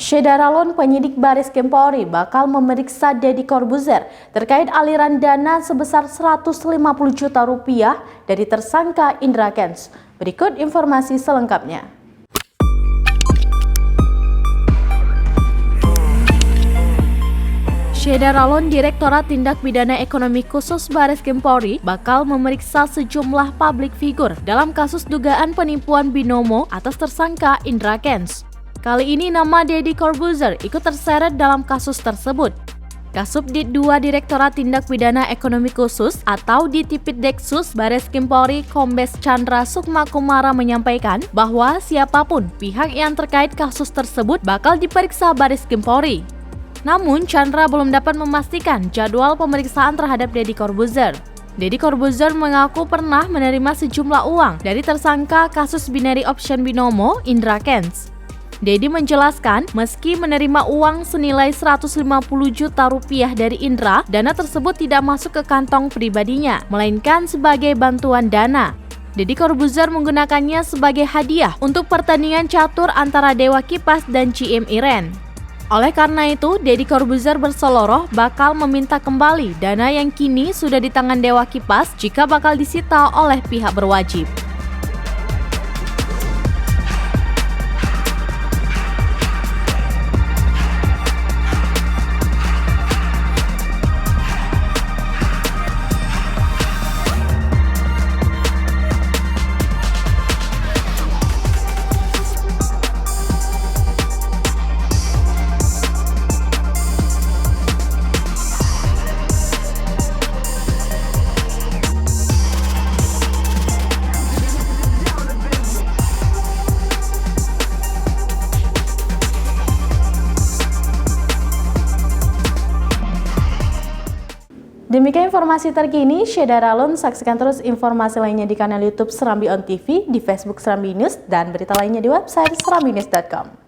Syederalun penyidik Bareskrim Polri bakal memeriksa Deddy Corbuzier terkait aliran dana sebesar 150 juta rupiah dari tersangka Indra Kents. Berikut informasi selengkapnya. Syederalun Direktorat Tindak Pidana Ekonomi Khusus Bareskrim Polri bakal memeriksa sejumlah publik figur dalam kasus dugaan penipuan binomo atas tersangka Indra Kents. Kali ini nama Deddy Corbuzier ikut terseret dalam kasus tersebut. Kasubdit 2 Direktorat Tindak Pidana Ekonomi Khusus atau Ditipideksus Bareskrim Polri Kombes Chandra Sukmakumara menyampaikan bahwa siapapun pihak yang terkait kasus tersebut bakal diperiksa Bareskrim Polri. Namun Chandra belum dapat memastikan jadwal pemeriksaan terhadap Deddy Corbuzier. Deddy Corbuzier mengaku pernah menerima sejumlah uang dari tersangka kasus binary option binomo Indra Kents. Deddy menjelaskan meski menerima uang senilai 150 juta rupiah dari Indra, dana tersebut tidak masuk ke kantong pribadinya, melainkan sebagai bantuan dana. Deddy Corbuzier menggunakannya sebagai hadiah untuk pertandingan catur antara Dewa Kipas dan CM Iren. Oleh karena itu, Deddy Corbuzier berseloroh bakal meminta kembali dana yang kini sudah di tangan Dewa Kipas jika bakal disita oleh pihak berwajib. Demikian informasi terkini, Syederalun. Saksikan terus informasi lainnya di kanal YouTube Serambi On TV, di Facebook Serambi News, dan berita lainnya di website serambinews.com.